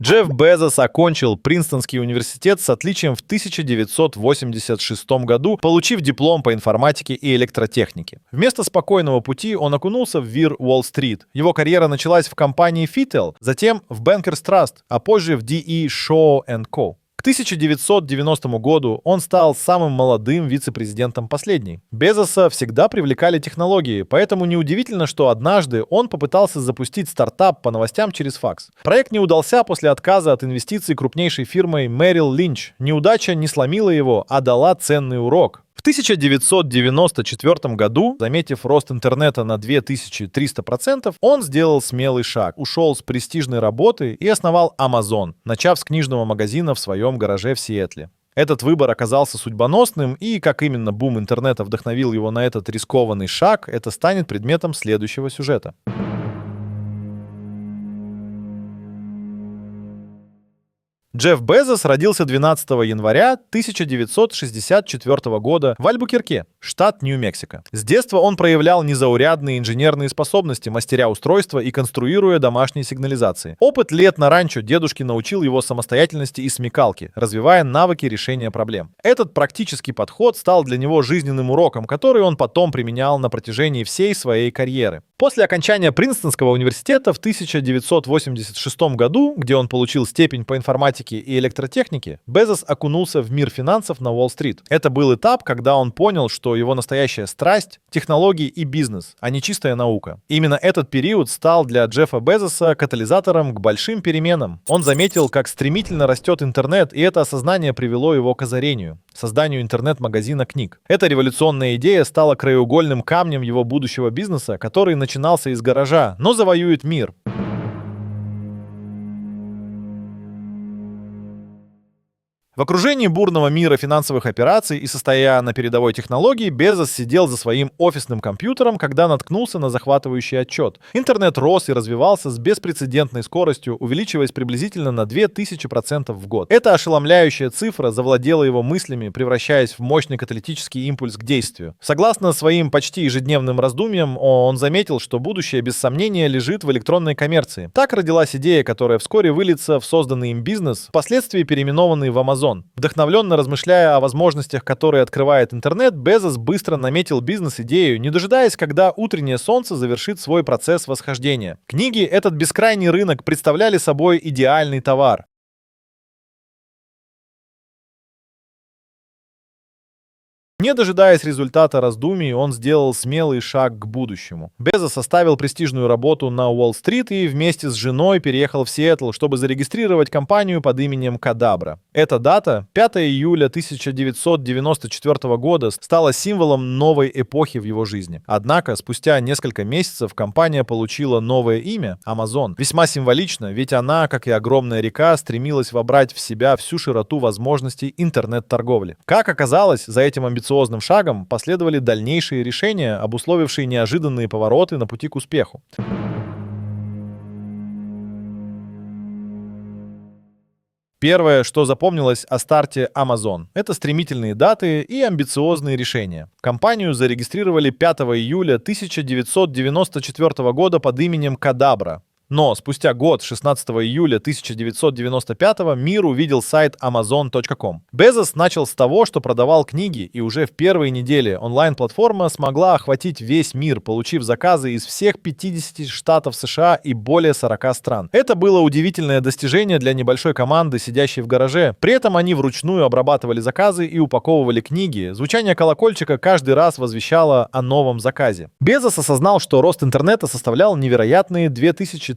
Джефф Безос окончил Принстонский университет с отличием в 1986 году, получив диплом по информатике и электротехнике. Вместо спокойного пути он окунулся в вир Уолл-стрит. Его карьера началась в компании Fittel, затем в Bankers Trust, а позже в D.E. Shaw & Co. К 1990 году он стал самым молодым вице-президентом последней. Безоса всегда привлекали технологии, поэтому неудивительно, что однажды он попытался запустить стартап по новостям через факс. Проект не удался после отказа от инвестиций крупнейшей фирмой Merrill Lynch. Неудача не сломила его, а дала ценный урок. В 1994 году, заметив рост интернета на 2300%, он сделал смелый шаг, ушел с престижной работы и основал Amazon, начав с книжного магазина в своем гараже в Сиэтле. Этот выбор оказался судьбоносным, и как именно бум интернета вдохновил его на этот рискованный шаг, это станет предметом следующего сюжета. Джефф Безос родился 12 января 1964 года в Альбукерке, штат Нью-Мексико. С детства он проявлял незаурядные инженерные способности, мастеря устройства и конструируя домашние сигнализации. Опыт лет на ранчо дедушки научил его самостоятельности и смекалке, развивая навыки решения проблем. Этот практический подход стал для него жизненным уроком, который он потом применял на протяжении всей своей карьеры. После окончания Принстонского университета в 1986 году, где он получил степень по информатике и электротехнике, Безос окунулся в мир финансов на Уолл-стрит. Это был этап, когда он понял, что его настоящая страсть — технологии и бизнес, а не чистая наука. Именно этот период стал для Джеффа Безоса катализатором к большим переменам. Он заметил, как стремительно растет интернет, и это осознание привело его к озарению — созданию интернет-магазина книг. Эта революционная идея стала краеугольным камнем его будущего бизнеса, который начинался из гаража, но завоюет мир. В окружении бурного мира финансовых операций и состоя на передовой технологии, Безос сидел за своим офисным компьютером, когда наткнулся на захватывающий отчет. Интернет рос и развивался с беспрецедентной скоростью, увеличиваясь приблизительно на 2000% в год. Эта ошеломляющая цифра завладела его мыслями, превращаясь в мощный каталитический импульс к действию. Согласно своим почти ежедневным раздумьям, он заметил, что будущее без сомнения лежит в электронной коммерции. Так родилась идея, которая вскоре выльется в созданный им бизнес, впоследствии переименованный в Amazon. Вдохновленно размышляя о возможностях, которые открывает интернет, Безос быстро наметил бизнес-идею, не дожидаясь, когда утреннее солнце завершит свой процесс восхождения. Книги, этот бескрайний рынок, представляли собой идеальный товар. Не дожидаясь результата раздумий, он сделал смелый шаг к будущему. Безос оставил престижную работу на Уолл-стрит и вместе с женой переехал в Сиэтл, чтобы зарегистрировать компанию под именем Cadabra. Эта дата, 5 июля 1994 года, стала символом новой эпохи в его жизни. Однако, спустя несколько месяцев компания получила новое имя — Amazon. Весьма символично, ведь она, как и огромная река, стремилась вобрать в себя всю широту возможностей интернет-торговли. Как оказалось, за этим амбициозным шагом последовали дальнейшие решения, обусловившие неожиданные повороты на пути к успеху. Первое, что запомнилось о старте Amazon, это стремительные даты и амбициозные решения. Компанию зарегистрировали 5 июля 1994 года под именем Cadabra. Но спустя год, 16 июля 1995, мир увидел сайт Amazon.com. Безос начал с того, что продавал книги, и уже в первые недели онлайн-платформа смогла охватить весь мир, получив заказы из всех 50 штатов США и более 40 стран. Это было удивительное достижение для небольшой команды, сидящей в гараже. При этом они вручную обрабатывали заказы и упаковывали книги. Звучание колокольчика каждый раз возвещало о новом заказе. Безос осознал, что рост интернета составлял невероятные 2300%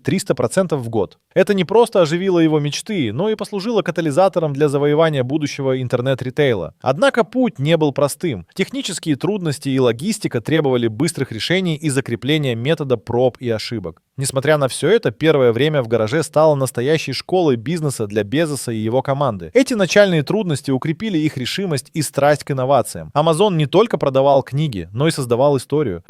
в год. Это не просто оживило его мечты, но и послужило катализатором для завоевания будущего интернет-ритейла. Однако путь не был простым. Технические трудности и логистика требовали быстрых решений и закрепления метода проб и ошибок. Несмотря на все это, первое время в гараже стало настоящей школой бизнеса для Безоса и его команды. Эти начальные трудности укрепили их решимость и страсть к инновациям. Amazon не только продавал книги, но и создавал историю.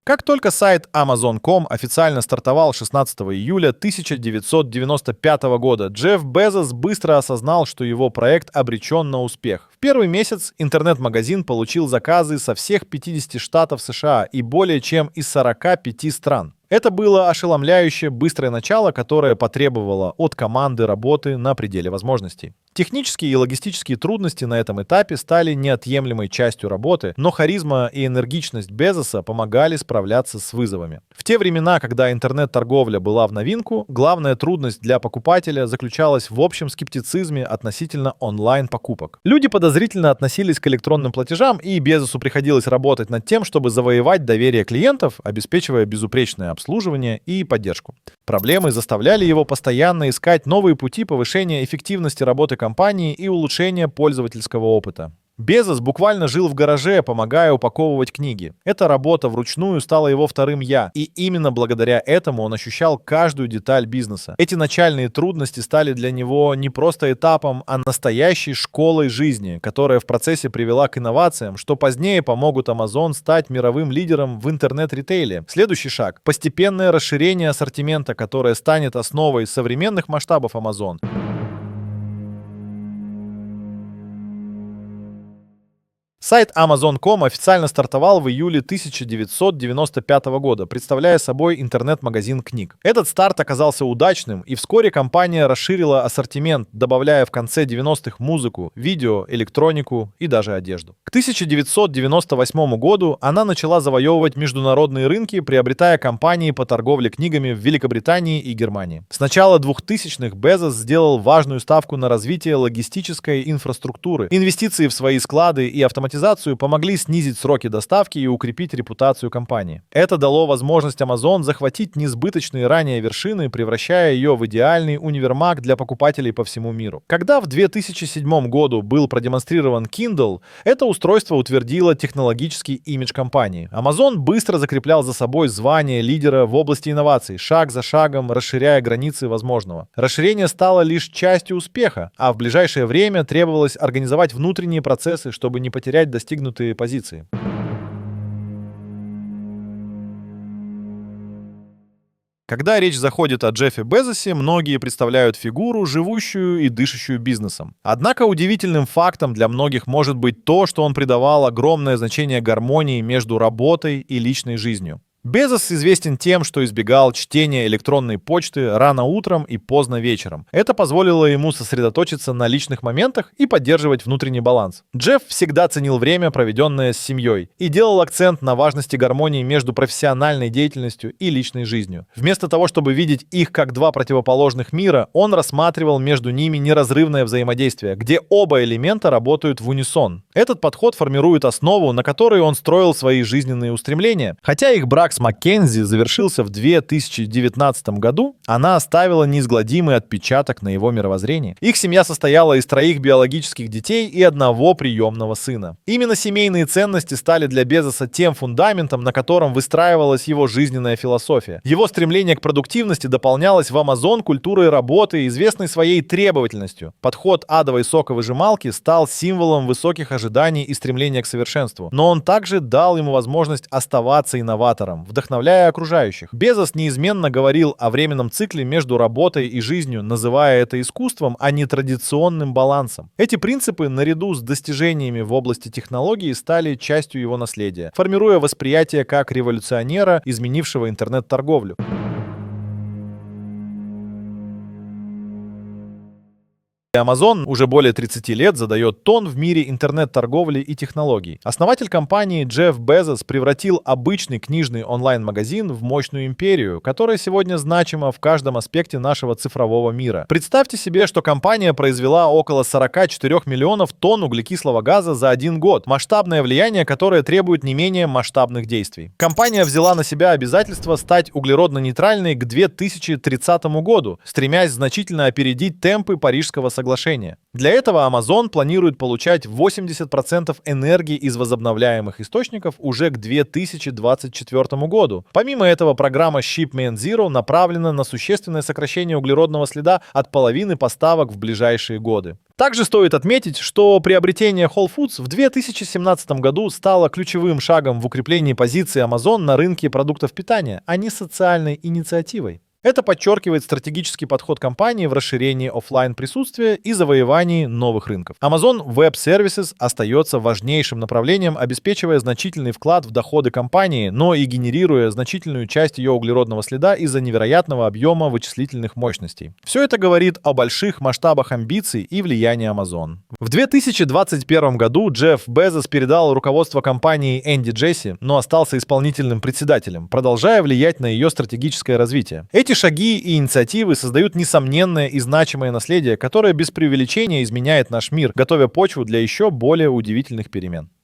Как только сайт Amazon.com официально стартовал 16 июля 1995 года, Джефф Безос быстро осознал, что его проект обречен на успех. В первый месяц интернет-магазин получил заказы со всех 50 штатов США и более чем из 45 стран. Это было ошеломляющее быстрое начало, которое потребовало от команды работы на пределе возможностей. Технические и логистические трудности на этом этапе стали неотъемлемой частью работы, но харизма и энергичность Безоса помогали справляться с вызовами. В те времена, когда интернет-торговля была в новинку, главная трудность для покупателя заключалась в общем скептицизме относительно онлайн-покупок. Люди подозрительно относились к электронным платежам, и Безосу приходилось работать над тем, чтобы завоевать доверие клиентов, обеспечивая безупречное обслуживание и поддержку. Проблемы заставляли его постоянно искать новые пути повышения эффективности работы компании и улучшения пользовательского опыта. Безос буквально жил в гараже, помогая упаковывать книги. Эта работа вручную стала его вторым «я», и именно благодаря этому он ощущал каждую деталь бизнеса. Эти начальные трудности стали для него не просто этапом, а настоящей школой жизни, которая в процессе привела к инновациям, что позднее помогут Amazon стать мировым лидером в интернет-ритейле. Следующий шаг — постепенное расширение ассортимента, которое станет основой современных масштабов Amazon. Сайт Amazon.com официально стартовал в июле 1995 года, представляя собой интернет-магазин книг. Этот старт оказался удачным, и вскоре компания расширила ассортимент, добавляя в конце 90-х музыку, видео, электронику и даже одежду. К 1998 году она начала завоевывать международные рынки, приобретая компании по торговле книгами в Великобритании и Германии. С начала 2000-х Безос сделал важную ставку на развитие логистической инфраструктуры. Инвестиции в свои склады и автоматизацию помогли снизить сроки доставки и укрепить репутацию компании. Это дало возможность Amazon захватить несбыточные ранее вершины, превращая ее в идеальный универмаг для покупателей по всему миру. Когда в 2007 году был продемонстрирован Kindle, это устройство утвердило технологический имидж компании. Amazon быстро закреплял за собой звание лидера в области инноваций, шаг за шагом расширяя границы возможного. Расширение стало лишь частью успеха, а в ближайшее время требовалось организовать внутренние процессы, чтобы не потерять достигнутые позиции. Когда речь заходит о Джеффе Безосе, многие представляют фигуру, живущую и дышащую бизнесом. Однако удивительным фактом для многих может быть то, что он придавал огромное значение гармонии между работой и личной жизнью. Безос известен тем, что избегал чтения электронной почты рано утром и поздно вечером. Это позволило ему сосредоточиться на личных моментах и поддерживать внутренний баланс. Джефф всегда ценил время, проведенное с семьей, и делал акцент на важности гармонии между профессиональной деятельностью и личной жизнью. Вместо того, чтобы видеть их как два противоположных мира, он рассматривал между ними неразрывное взаимодействие, где оба элемента работают в унисон. Этот подход формирует основу, на которой он строил свои жизненные устремления. Хотя их брак с Маккензи завершился в 2019 году, она оставила неизгладимый отпечаток на его мировоззрении. Их семья состояла из 3 биологических детей и 1 приемного сына. Именно семейные ценности стали для Безоса тем фундаментом, на котором выстраивалась его жизненная философия. Его стремление к продуктивности дополнялось в Amazon культурой работы, известной своей требовательностью. Подход адовой соковыжималки стал символом высоких ожиданий и стремления к совершенству. Но он также дал ему возможность оставаться инноватором, вдохновляя окружающих. Безос неизменно говорил о временном цикле между работой и жизнью, называя это искусством, а не традиционным балансом. Эти принципы, наряду с достижениями в области технологий, стали частью его наследия, формируя восприятие как революционера, изменившего интернет-торговлю. Amazon уже более 30 лет задает тон в мире интернет-торговли и технологий. Основатель компании Джефф Безос превратил обычный книжный онлайн-магазин в мощную империю, которая сегодня значима в каждом аспекте нашего цифрового мира. Представьте себе, что компания произвела около 44 миллионов тонн углекислого газа за 1 год. Масштабное влияние, которое требует не менее масштабных действий. Компания взяла на себя обязательство стать углеродно-нейтральной к 2030 году, стремясь значительно опередить темпы Парижского соглашения. соглашения. Для этого Amazon планирует получать 80% энергии из возобновляемых источников уже к 2024 году. Помимо этого, программа Shipment Zero направлена на существенное сокращение углеродного следа от половины поставок в ближайшие годы. Также стоит отметить, что приобретение Whole Foods в 2017 году стало ключевым шагом в укреплении позиции Amazon на рынке продуктов питания, а не социальной инициативой. Это подчеркивает стратегический подход компании в расширении офлайн присутствия и завоевании новых рынков. Amazon Web Services остается важнейшим направлением, обеспечивая значительный вклад в доходы компании, но и генерируя значительную часть ее углеродного следа из-за невероятного объема вычислительных мощностей. Все это говорит о больших масштабах амбиций и влияния Amazon. В 2021 году Джефф Безос передал руководство компании Энди Джесси, но остался исполнительным председателем, продолжая влиять на ее стратегическое развитие. Эти шаги и инициативы создают несомненное и значимое наследие, которое без преувеличения изменяет наш мир, готовя почву для еще более удивительных перемен.